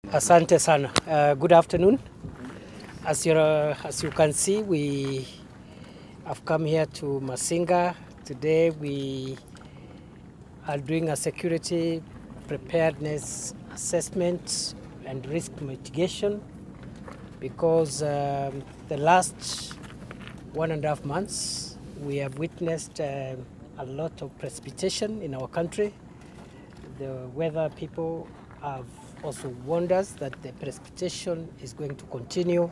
Asante sana. Good afternoon. As you can see, we have come here to Masinga. Today we are doing a security preparedness assessment and risk mitigation because the last 1.5 months we have witnessed a lot of precipitation in our country. The weather people have also warned us that the precipitation is going to continue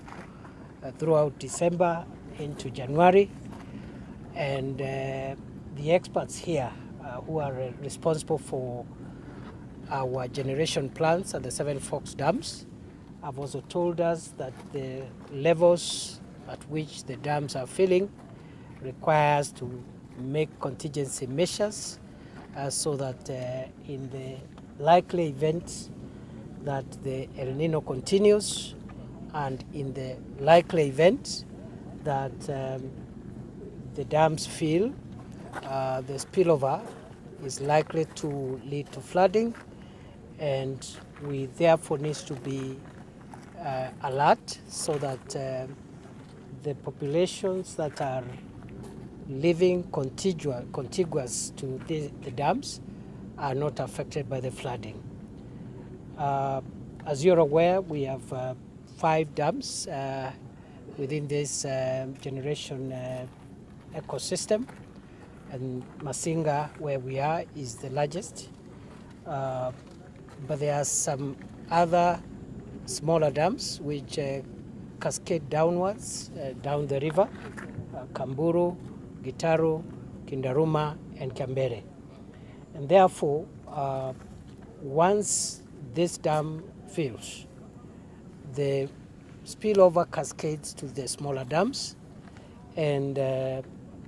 throughout December into January, and the experts here who are responsible for our generation plants at the Seven Forks dams have also told us that the levels at which the dams are filling requires to make contingency measures so that in the likely event that the El Nino continues, and in the likely event that the dams fill, the spillover is likely to lead to flooding, and we therefore need to be alert so that the populations that are living contiguous to the dams are not affected by the flooding. As you're aware, we have 5 dams within this generation ecosystem, and Masinga, where we are, is the largest. But there are some other smaller dams which cascade downwards down the river, Kamburu, Gitaru, Kindaruma, and Kiambere. And therefore, once this dam fills, the spillover cascades to the smaller dams, and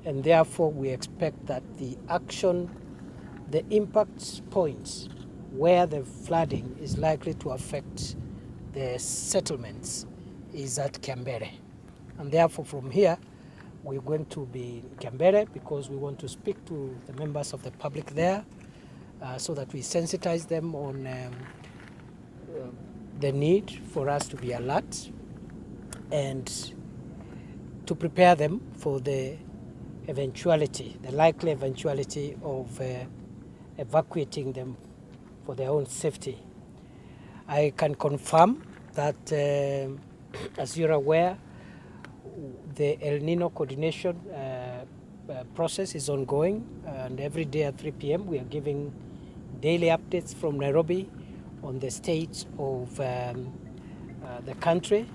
therefore we expect that the impact points where the flooding is likely to affect the settlements is at Kiambere. And therefore from here, we're going to be in Kiambere because we want to speak to the members of the public there so that we sensitize them on the need for us to be alert and to prepare them for the likely eventuality of evacuating them for their own safety. I can confirm that, as you're aware, the El Nino coordination process is ongoing, and every day at 3 p.m. we are giving daily updates from Nairobi on the state of the country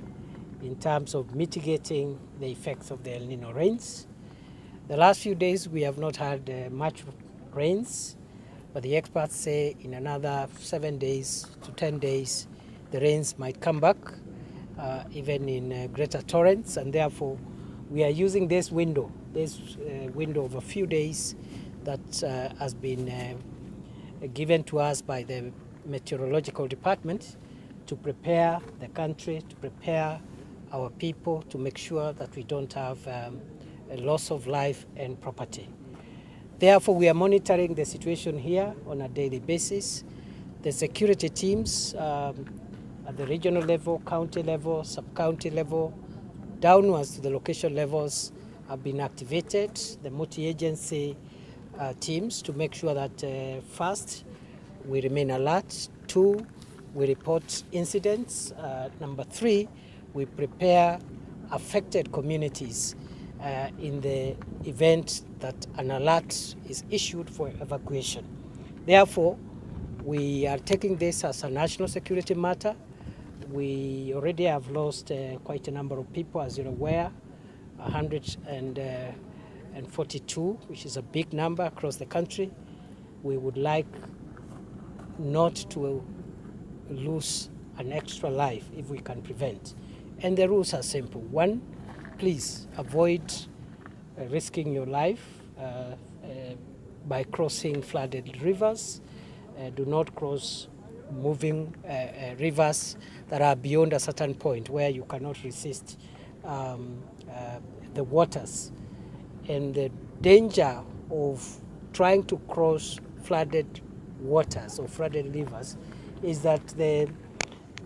in terms of mitigating the effects of the El Nino rains. The last few days we have not had much rains, but the experts say in another 7 days to 10 days the rains might come back, even in greater torrents, and therefore we are using this window of a few days that has been given to us by the meteorological department to prepare the country, to prepare our people, to make sure that we don't have a loss of life and property. Therefore, we are monitoring the situation here on a daily basis. The security teams at the regional level, county level, sub-county level, downwards to the location levels have been activated, the multi-agency teams, to make sure that first, we remain alert. 2, we report incidents. Number 3, we prepare affected communities in the event that an alert is issued for evacuation. Therefore, we are taking this as a national security matter. We already have lost quite a number of people, as you're aware, 142, which is a big number across the country. We would like not to lose an extra life if we can prevent. And the rules are simple. 1, please avoid risking your life by crossing flooded rivers. Do not cross moving rivers that are beyond a certain point where you cannot resist the waters. And the danger of trying to cross flooded waters or flooded rivers is that the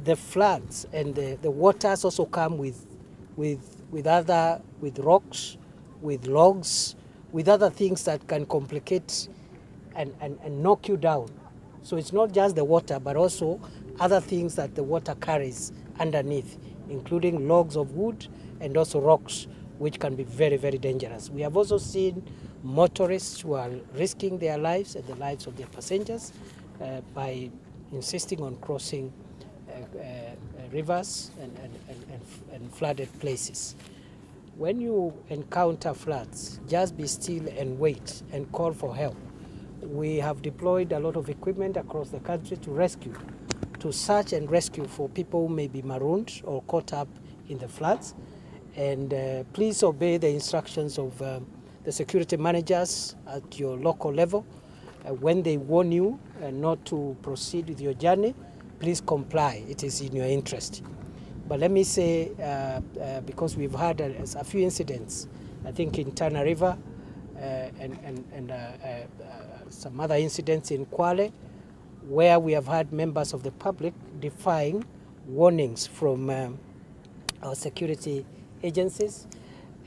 the floods and the waters also come with rocks, with logs, with other things that can complicate and knock you down. So it's not just the water, but also other things that the water carries underneath, including logs of wood and also rocks, which can be very, very dangerous. We have also seen motorists who are risking their lives and the lives of their passengers by insisting on crossing rivers and flooded places. When you encounter floods, just be still and wait and call for help. We have deployed a lot of equipment across the country to search and rescue for people who may be marooned or caught up in the floods. And please obey the instructions of the security managers at your local level. When they warn you not to proceed with your journey, please comply. It is in your interest. But let me say, because we've had a few incidents, I think in Tana River and some other incidents in Kwale, where we have had members of the public defying warnings from our security agencies,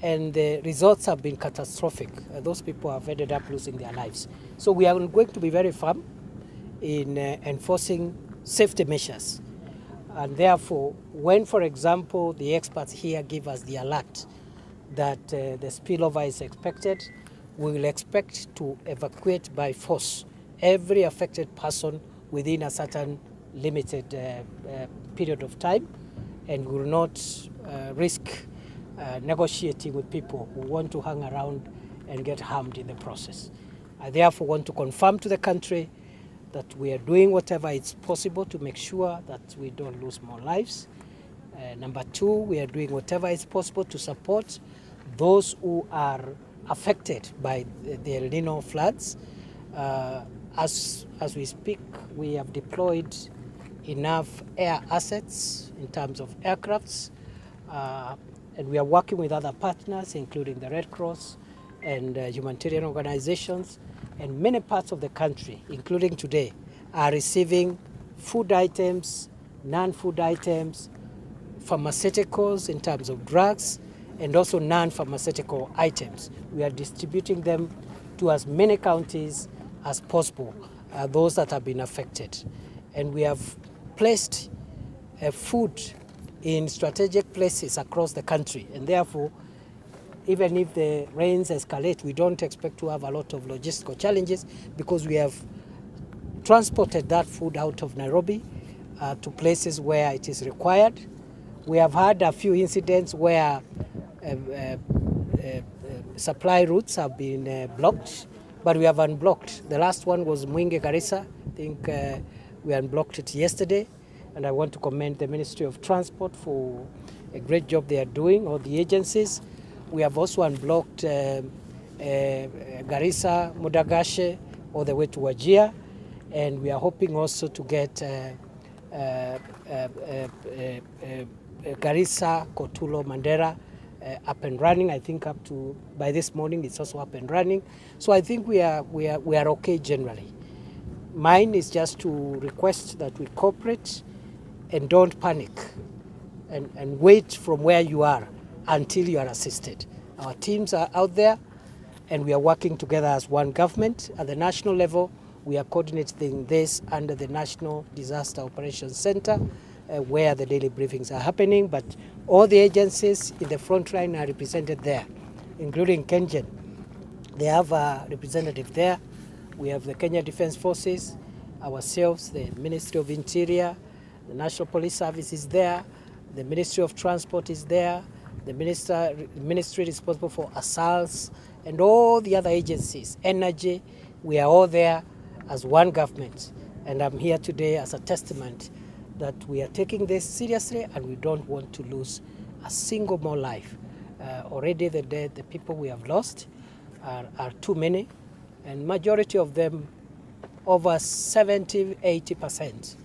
and the results have been catastrophic. Those people have ended up losing their lives. So we are going to be very firm in enforcing safety measures. And therefore, when, for example, the experts here give us the alert that the spillover is expected, we will expect to evacuate by force every affected person within a certain limited period of time, and will not risk negotiating with people who want to hang around and get harmed in the process. I therefore want to confirm to the country that we are doing whatever is possible to make sure that we don't lose more lives. Number two, we are doing whatever is possible to support those who are affected by the El Nino floods. As we speak, we have deployed enough air assets in terms of aircrafts, and we are working with other partners, including the Red Cross and humanitarian organizations. And many parts of the country, including today, are receiving food items, non-food items, pharmaceuticals in terms of drugs, and also non-pharmaceutical items. We are distributing them to as many counties as possible, those that have been affected. And we have placed food in strategic places across the country, and therefore, even if the rains escalate, we don't expect to have a lot of logistical challenges, because we have transported that food out of Nairobi to places where it is required. We have had a few incidents where supply routes have been blocked, but we have unblocked. The last one was Mwingi Garissa. I think we unblocked it yesterday, and I want to commend the Ministry of Transport for a great job they are doing, all the agencies. We have also unblocked Garissa, Mudagashe, all the way to Wajir, and we are hoping also to get Garissa, Kotulo, Mandera up and running. I think up to by this morning it's also up and running. So I think we are okay generally. Mine is just to request that we cooperate and don't panic and wait from where you are until you are assisted. Our teams are out there, and we are working together as one government. At the national level, we are coordinating this under the National Disaster Operations Center, where the daily briefings are happening, but all the agencies in the front line are represented there, including Kengen. They have a representative there. We have the Kenya Defence Forces, ourselves, the Ministry of Interior, the National Police Service is there, the Ministry of Transport is there, the ministry responsible for assaults, and all the other agencies, energy. We are all there as one government. And I'm here today as a testament that we are taking this seriously, and we don't want to lose a single more life. Already the people we have lost are too many, and majority of them, over 70–80%,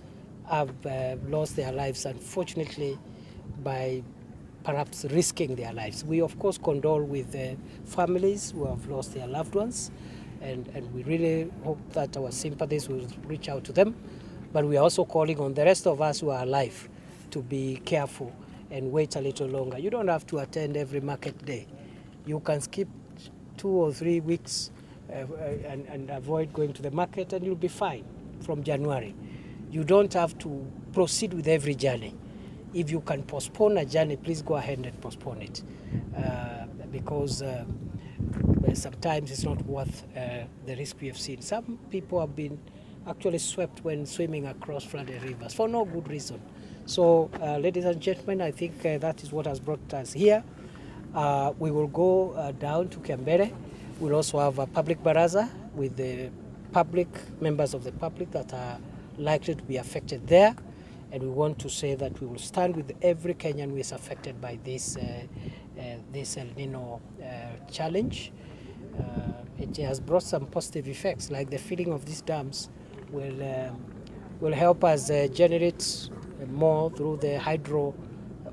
have lost their lives, unfortunately, by perhaps risking their lives. We, of course, condole with the families who have lost their loved ones, and we really hope that our sympathies will reach out to them. But we are also calling on the rest of us who are alive to be careful and wait a little longer. You don't have to attend every market day. You can skip 2 or 3 weeks and avoid going to the market, and you'll be fine from January. You don't have to proceed with every journey. If you can postpone a journey, please go ahead and postpone it, because sometimes it's not worth the risk we have seen. Some people have been actually swept when swimming across flooded rivers for no good reason. So, ladies and gentlemen, I think that is what has brought us here. We will go down to Kiambere. We'll also have a public baraza with the public, members of the public that are likely to be affected there. And we want to say that we will stand with every Kenyan who is affected by this El Nino challenge. It has brought some positive effects, like the filling of these dams will help us generate more through the hydro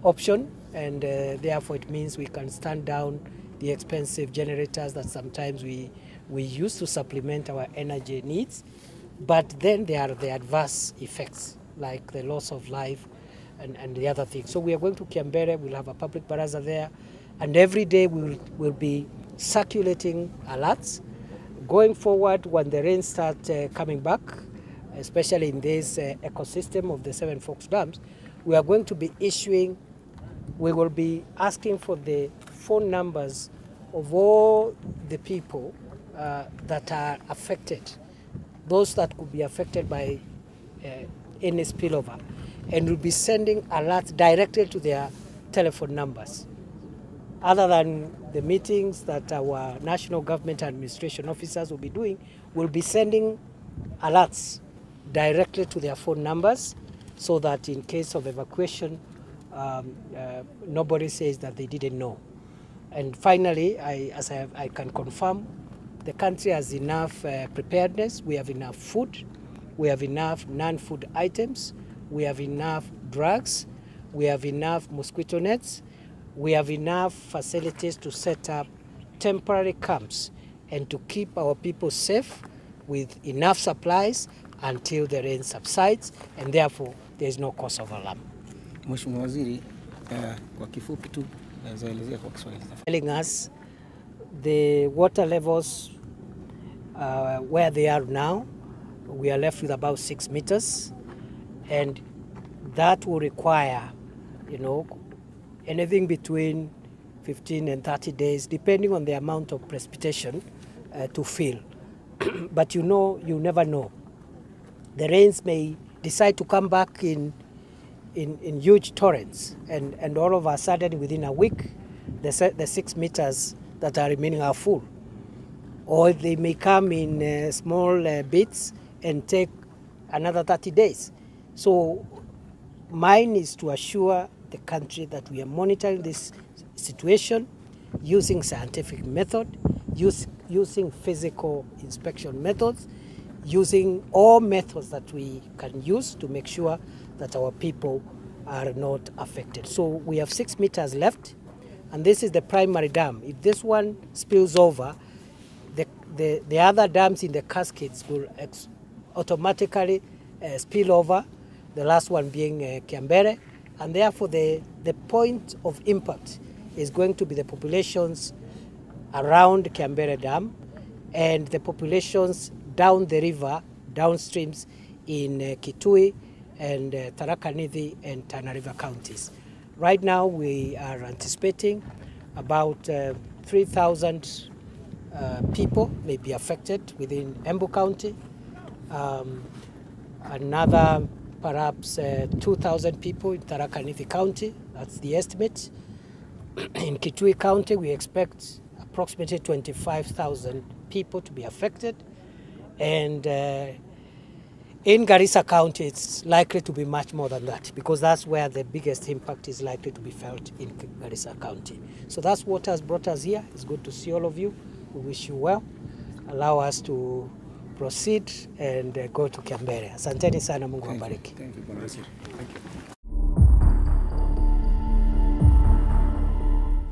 option, and therefore it means we can stand down the expensive generators that sometimes we use to supplement our energy needs. But then there are the adverse effects, like the loss of life and the other things. So we are going to Kiambere, we'll have a public baraza there, and every day we'll be circulating alerts. Going forward, when the rain starts coming back, especially in this ecosystem of the Seven Forks Dams, we are going to be we will be asking for the phone numbers of all the people that are affected, those that could be affected by any spillover, and we'll be sending alerts directly to their telephone numbers. Other than the meetings that our national government administration officers will be doing, we'll be sending alerts directly to their phone numbers, so that in case of evacuation, nobody says that they didn't know. And finally, I can confirm, the country has enough preparedness. We have enough food, we have enough non-food items, we have enough drugs, we have enough mosquito nets, we have enough facilities to set up temporary camps and to keep our people safe with enough supplies until the rain subsides, and therefore there is no cause of alarm. Mheshimiwa Waziri, kwa kifupi tu naelezea kwa Kiswahili. Telling us the water levels where they are now, we are left with about 6 meters, and that will require, anything between 15 and 30 days, depending on the amount of precipitation to fill. But you never know. The rains may decide to come back in huge torrents, and all of a sudden, within a week, the 6 meters that are remaining are full. Or they may come in small bits and take another 30 days. So mine is to assure the country that we are monitoring this situation using scientific method, using physical inspection methods, using all methods that we can use to make sure that our people are not affected. So we have 6 meters left, and this is the primary dam. If this one spills over, the other dams in the cascades will automatically spill over, the last one being Kiambere, and therefore the point of impact is going to be the populations around Kiambere Dam and the populations down the river, downstreams in Kithure and Tharaka Nithi and Tana River counties. Right now we are anticipating about 3,000 people may be affected within Embu County. Another perhaps 2,000 people in Tharaka Nithi County, that's the estimate. In Kithure County, we expect approximately 25,000 people to be affected. And in Garissa County, it's likely to be much more than that, because that's where the biggest impact is likely to be felt, in Garissa County. So that's what has brought us here. It's good to see all of you. We wish you well. Allow us to proceed and go to Kiambere. Asanteni sana, Mungu awabariki. Thank you.